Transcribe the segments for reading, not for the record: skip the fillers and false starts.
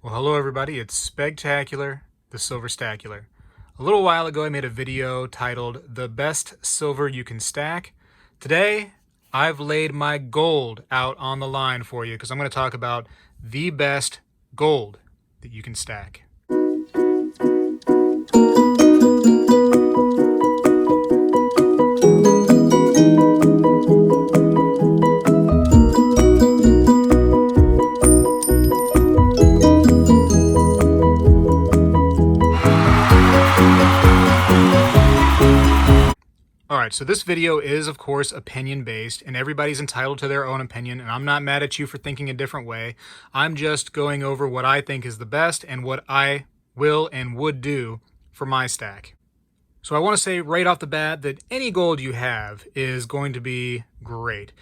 Well, hello everybody, it's Spegtacular, the Silverstacular. A little while ago I made a video titled The Best Silver You Can Stack. Today, I've laid my gold out on the line for you because I'm going to talk about the best gold that you can stack. Alright, so this video is, of course, opinion-based, and everybody's entitled to their own opinion, and I'm not mad at you for thinking a different way. I'm just going over what I think is the best and what I will and would do for my stack. So I want to say right off the bat that any gold you have is going to be great.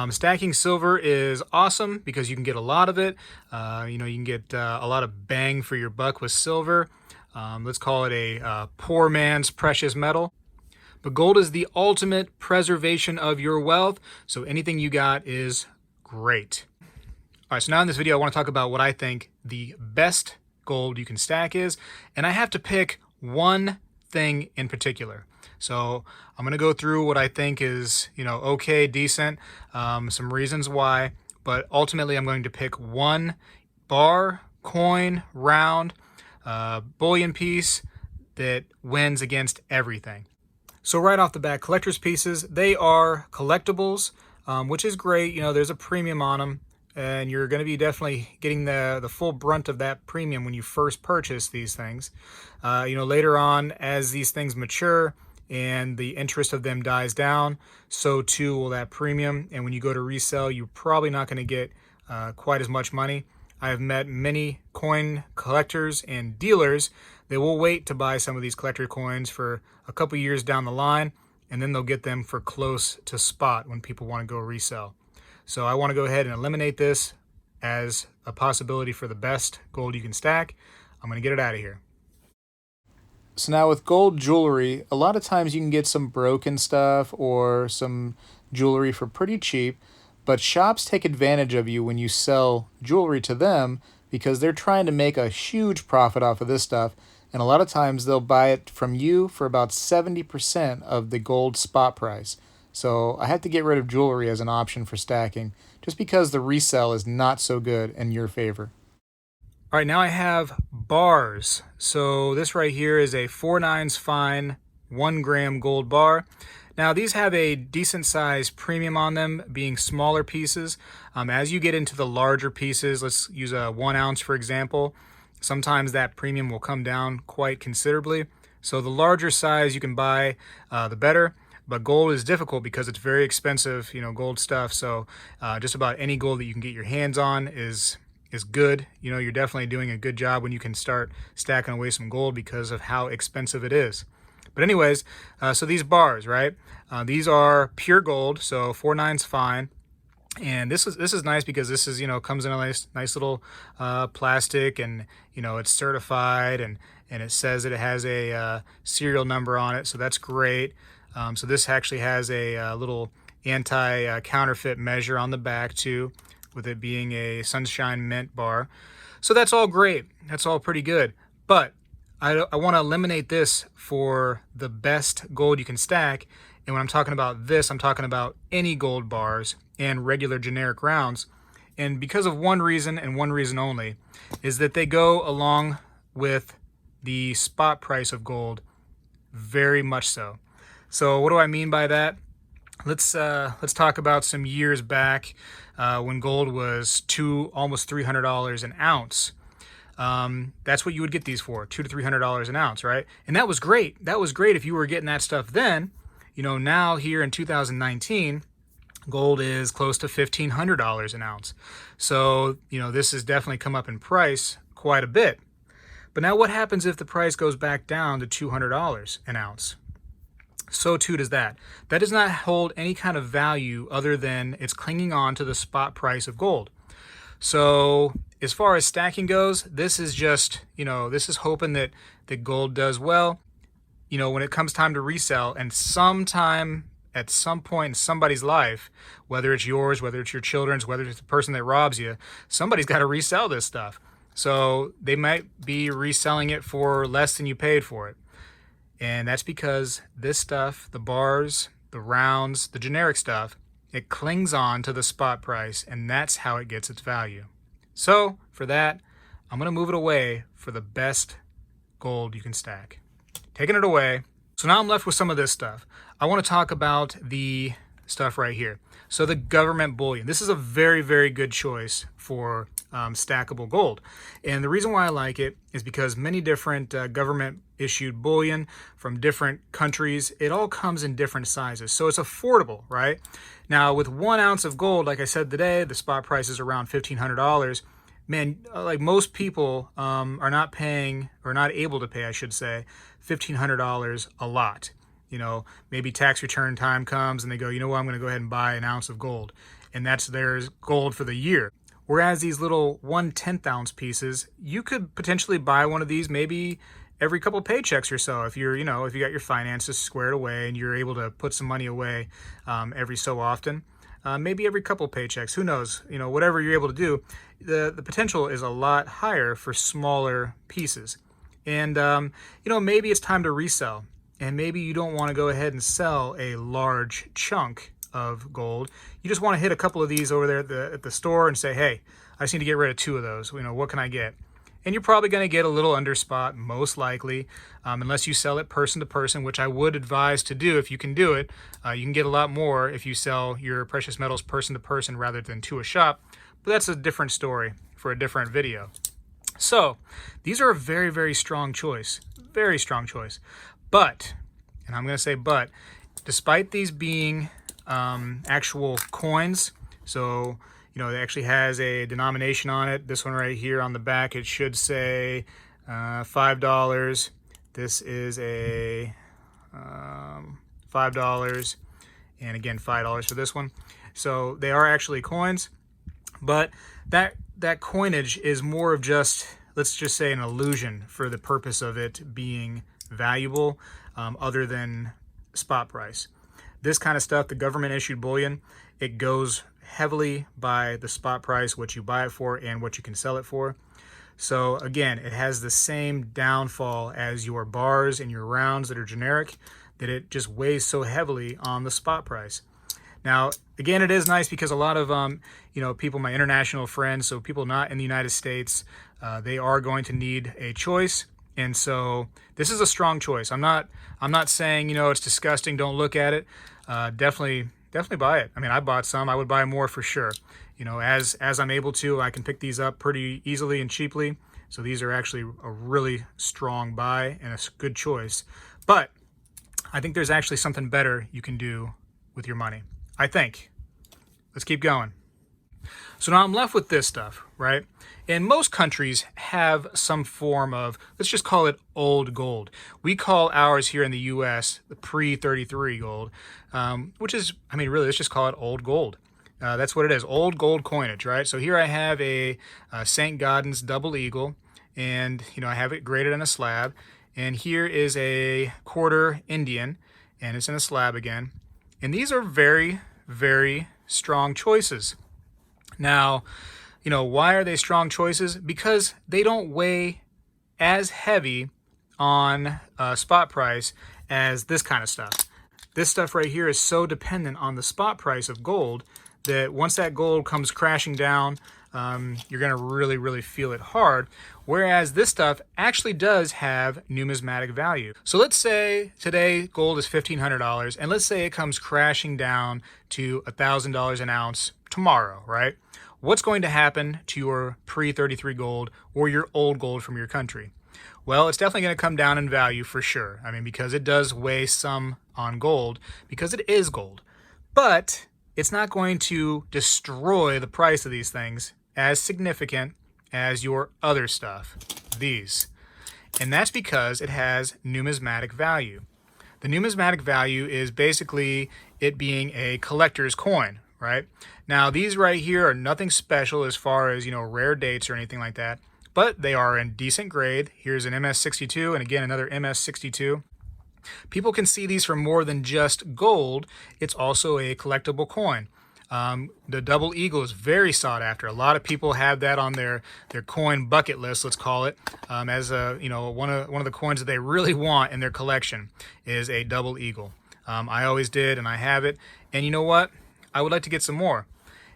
Stacking silver is awesome because you can get a lot of it. You can get a lot of bang for your buck with silver. Let's call it a poor man's precious metal. But gold is the ultimate preservation of your wealth, so anything you got is great. All right, so now in this video, I want to talk about what I think the best gold you can stack is, and I have to pick one thing in particular. So I'm going to go through what I think is, okay, decent, some reasons why, but ultimately I'm going to pick one bar, coin, round, bullion piece that wins against everything. So right off the bat, collector's pieces, they are collectibles, which is great. There's a premium on them, and you're going to be definitely getting the full brunt of that premium when you first purchase these things. Later on, as these things mature and the interest of them dies down, so too will that premium. And when you go to resell, you're probably not going to get quite as much money. I have met many coin collectors and dealers that will wait to buy some of these collector coins for a couple years down the line, and then they'll get them for close to spot when people want to go resell. So I want to go ahead and eliminate this as a possibility for the best gold you can stack. I'm going to get it out of here. So now with gold jewelry, a lot of times you can get some broken stuff or some jewelry for pretty cheap, but shops take advantage of you when you sell jewelry to them because they're trying to make a huge profit off of this stuff. And a lot of times they'll buy it from you for about 70% of the gold spot price. So I had to get rid of jewelry as an option for stacking just because the resale is not so good in your favor. All right, now I have bars. So this right here is a 4/9 fine 1 gram gold bar. Now these have a decent size premium on them, being smaller pieces. As you get into the larger pieces, let's use a 1 ounce for example, sometimes that premium will come down quite considerably. So the larger size you can buy, the better. But gold is difficult because it's very expensive, gold stuff. So just about any gold that you can get your hands on is good. You're definitely doing a good job when you can start stacking away some gold because of how expensive it is. But anyways, so these bars, right? These are pure gold, so 4/9 fine. And this is nice because this is, comes in a nice little plastic, and, it's certified, and it says that it has a serial number on it. So that's great. So this actually has a little anti-counterfeit measure on the back too, with it being a Sunshine Mint bar. So that's all great. That's all pretty good. But I want to eliminate this for the best gold you can stack. And when I'm talking about this, I'm talking about any gold bars and regular generic rounds. And because of one reason and one reason only, is that they go along with the spot price of gold very much so. So what do I mean by that? Let's talk about some years back when gold was almost $300 an ounce. That's what you would get these for, $200 to $300 an ounce, right? And that was great. That was great if you were getting that stuff then. Now here in 2019, gold is close to $1,500 an ounce. So, this has definitely come up in price quite a bit. But now what happens if the price goes back down to $200 an ounce? So too does that. That does not hold any kind of value other than it's clinging on to the spot price of gold. So as far as stacking goes, this is just, this is hoping that gold does well. When it comes time to resell, and sometime at some point in somebody's life, whether it's yours, whether it's your children's, whether it's the person that robs you, somebody's got to resell this stuff. So they might be reselling it for less than you paid for it. And that's because this stuff, the bars, the rounds, the generic stuff, it clings on to the spot price, and that's how it gets its value. So for that, I'm going to move it away for the best gold you can stack. Taking it away. So now I'm left with some of this stuff. I want to talk about the stuff right here. So the government bullion. This is a very, very good choice for stackable gold. And the reason why I like it is because many different government issued bullion from different countries, it all comes in different sizes. So it's affordable, right? Now with 1 ounce of gold, like I said today, the spot price is around $1,500. Man, like most people are not paying, or not able to pay, I should say, $1,500 a lot. You know, maybe tax return time comes and they go, you know what, I'm going to go ahead and buy 1 ounce of gold. And that's their gold for the year. Whereas these little 1/10 ounce pieces, you could potentially buy one of these maybe every couple paychecks or so. If you're, if you got your finances squared away and you're able to put some money away every so often. Maybe every couple paychecks, who knows, whatever you're able to do, the potential is a lot higher for smaller pieces. And, maybe it's time to resell, and maybe you don't want to go ahead and sell a large chunk of gold. You just want to hit a couple of these over there at the store and say, hey, I just need to get rid of 2 of those. What can I get? And you're probably going to get a little under spot, most likely, unless you sell it person to person, which I would advise to do if you can do it. You can get a lot more if you sell your precious metals person to person rather than to a shop, but that's a different story for a different video. So these are a very, very strong choice, very strong choice. But, and I'm going to say but, despite these being actual coins, so it actually has a denomination on it. This one right here on the back, it should say $5. This is a $5, and again $5 for this one. So they are actually coins, but that coinage is more of just, let's just say, an illusion for the purpose of it being valuable, other than spot price. This kind of stuff, the government issued bullion, it goes heavily by the spot price, what you buy it for and what you can sell it for. So again, it has the same downfall as your bars and your rounds that are generic, that it just weighs so heavily on the spot price. Now, again, it is nice because a lot of people, my international friends, so people not in the United States, they are going to need a choice. And so this is a strong choice. I'm not saying, it's disgusting, don't look at it. Definitely buy it. I mean, I bought some. I would buy more for sure. As I'm able to, I can pick these up pretty easily and cheaply. So these are actually a really strong buy and a good choice. But I think there's actually something better you can do with your money. I think. Let's keep going. So now I'm left with this stuff, right? And most countries have some form of, let's just call it old gold. We call ours here in the U.S. the pre-33 gold, which is, really, let's just call it old gold. That's what it is, old gold coinage, right? So here I have a St. Gaudens double eagle, and, I have it graded on a slab. And here is a quarter Indian, and it's in a slab again. And these are very, very strong choices. Now, why are they strong choices? Because they don't weigh as heavy on spot price as this kind of stuff. This stuff right here is so dependent on the spot price of gold that once that gold comes crashing down, you're going to really, really feel it hard. Whereas this stuff actually does have numismatic value. So let's say today gold is $1,500, and let's say it comes crashing down to $1,000 an ounce tomorrow, right? What's going to happen to your pre-33 gold or your old gold from your country? Well, it's definitely going to come down in value for sure. Because it does weigh some on gold, because it is gold. But it's not going to destroy the price of these things as significant as your other stuff, these. And that's because it has numismatic value. The numismatic value is basically it being a collector's coin, right? Now, these right here are nothing special as far as, rare dates or anything like that, but they are in decent grade. Here's an MS62, and again, another MS62. People can see these for more than just gold. It's also a collectible coin. The double eagle is very sought after. A lot of people have that on their coin bucket list, let's call it, as a, you know, one of the coins that they really want in their collection is a double eagle. I always did, and I have it. And you know what? I would like to get some more.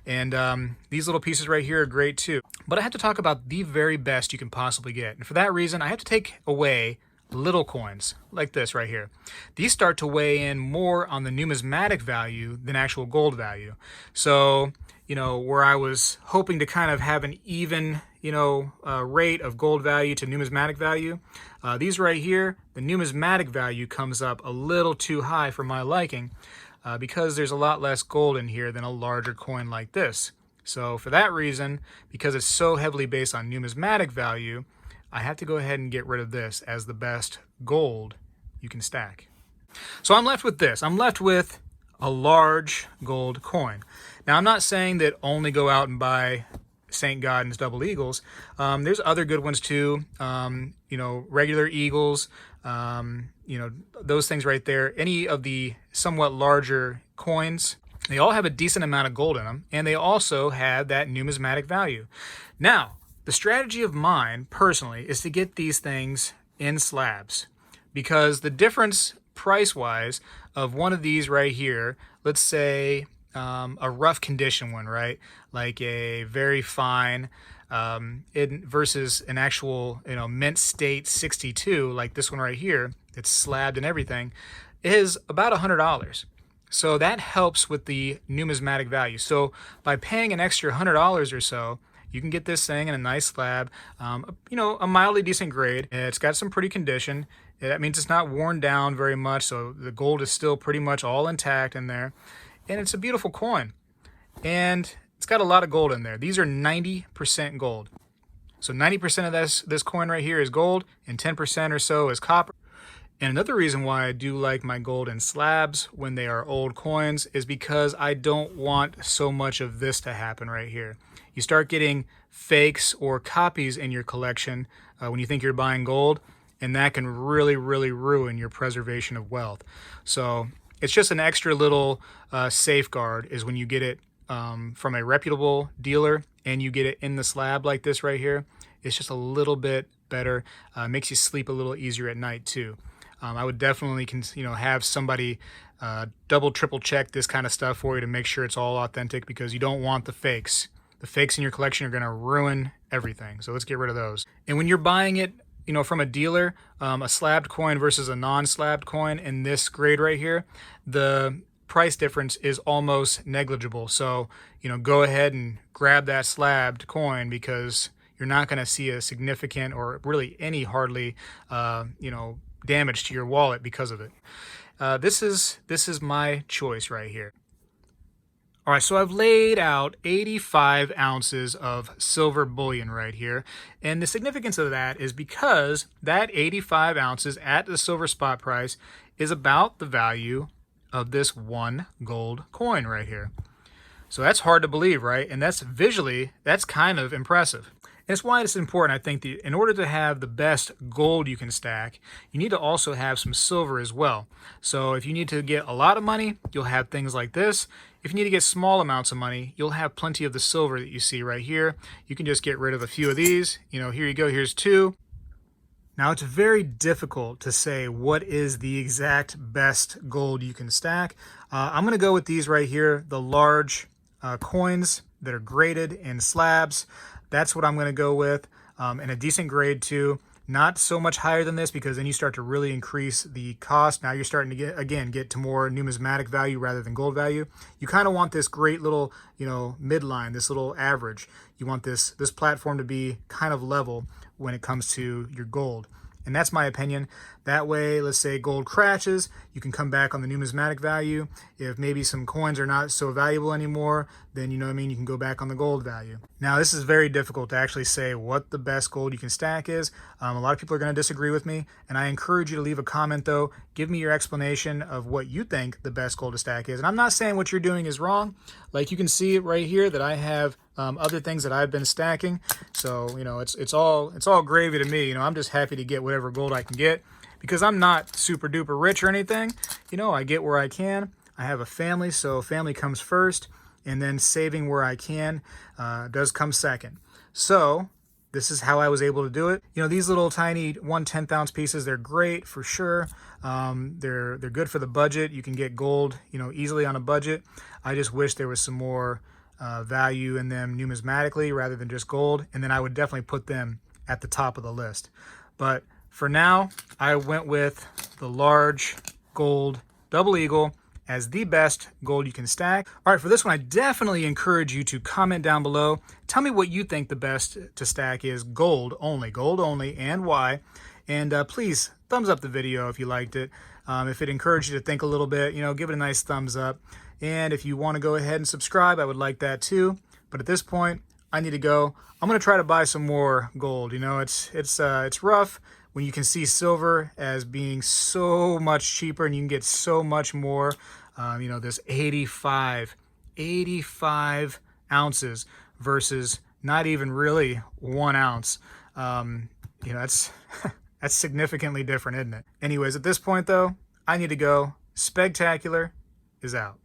And these little pieces right here are great too. But I have to talk about the very best you can possibly get. And for that reason, I have to take away little coins like this right here. These start to weigh in more on the numismatic value than actual gold value. So, you know, where I was hoping to kind of have an even, you know, rate of gold value to numismatic value, these right here, the numismatic value comes up a little too high for my liking, because there's a lot less gold in here than a larger coin like this. So for that reason, because it's so heavily based on numismatic value, I have to go ahead and get rid of this as the best gold you can stack. So I'm left with this. I'm left with a large gold coin. Now, I'm not saying that only go out and buy St. Gaudens double eagles. There's other good ones too. You know, regular eagles, you know, those things right there. Any of the somewhat larger coins, they all have a decent amount of gold in them, and they also have that numismatic value. Now, the strategy of mine, personally, is to get these things in slabs, because the difference price-wise of one of these right here, let's say a rough condition one, right? Like a very fine, versus an actual, you know, mint state 62, like this one right here, it's slabbed and everything, is about $100. So that helps with the numismatic value. So by paying an extra $100 or so, you can get this thing in a nice slab, you know, a mildly decent grade. It's got some pretty condition. That means it's not worn down very much, so the gold is still pretty much all intact in there. And it's a beautiful coin. And it's got a lot of gold in there. These are 90% gold. So 90% of this coin right here is gold, and 10% or so is copper. And another reason why I do like my gold in slabs when they are old coins is because I don't want so much of this to happen right here. You start getting fakes or copies in your collection when you think you're buying gold, and that can really, really ruin your preservation of wealth. So it's just an extra little safeguard is when you get it from a reputable dealer and you get it in the slab like this right here. It's just a little bit better. Makes you sleep a little easier at night too. I would definitely, you know, have somebody double, triple check this kind of stuff for you to make sure it's all authentic, because you don't want the fakes. The fakes in your collection are going to ruin everything. So let's get rid of those. And when you're buying it, you know, from a dealer, a slabbed coin versus a non-slabbed coin in this grade right here, the price difference is almost negligible. So, you know, go ahead and grab that slabbed coin, because you're not going to see a significant or really any hardly, you know, damage to your wallet because of it. This is my choice right here. All right, so I've laid out 85 ounces of silver bullion right here. And the significance of that is because that 85 ounces at the silver spot price is about the value of this one gold coin right here. So that's hard to believe, right? And that's visually, that's kind of impressive. And it's why it's important, I think, that in order to have the best gold you can stack, you need to also have some silver as well. So if you need to get a lot of money, you'll have things like this. If you need to get small amounts of money, you'll have plenty of the silver that you see right here. You can just get rid of a few of these. You know, here you go, here's two. Now, it's very difficult to say what is the exact best gold you can stack. I'm going to go with these right here, the large coins that are graded in slabs. That's what I'm going to go with, and a decent grade too. Not so much higher than this, because then you start to really increase the cost. Now you're starting to get to more numismatic value rather than gold value. You kind of want this great little, you know, midline, this little average. You want this platform to be kind of level when it comes to your gold. And that's my opinion. That way, let's say gold crashes, you can come back on the numismatic value. If maybe some coins are not so valuable anymore, then, you know what I mean, you can go back on the gold value. Now, this is very difficult to actually say what the best gold you can stack is. A lot of people are going to disagree with me, and I encourage you to leave a comment, though. Give me your explanation of what you think the best gold to stack is. And I'm not saying what you're doing is wrong. Like, you can see it right here that I have other things that I've been stacking. So, you know, it's all gravy to me. You know, I'm just happy to get whatever gold I can get, because I'm not super duper rich or anything. You know, I get where I can. I have a family, so family comes first. and then saving where I can does come second. So this is how I was able to do it. You know, these little tiny 1/10 ounce pieces, they're great for sure. They're good for the budget. You can get gold, you know, easily on a budget. I just wish there was some more value in them numismatically rather than just gold, and then I would definitely put them at the top of the list. But for now, I went with the large gold double eagle as the best gold you can stack. All right, for this one, I definitely encourage you to comment down below. Tell me what you think the best to stack is gold only, and why. And please, thumbs up the video if you liked it. If it encouraged you to think a little bit, you know, give it a nice thumbs up. And if you want to go ahead and subscribe, I would like that too. But at this point, I need to go. I'm going to try to buy some more gold. You know, it's rough when you can see silver as being so much cheaper and you can get so much more. You know, this 85 ounces versus not even really 1 ounce. You know, that's that's significantly different, isn't it? Anyways, at this point though, I need to go. Spegtacular is out.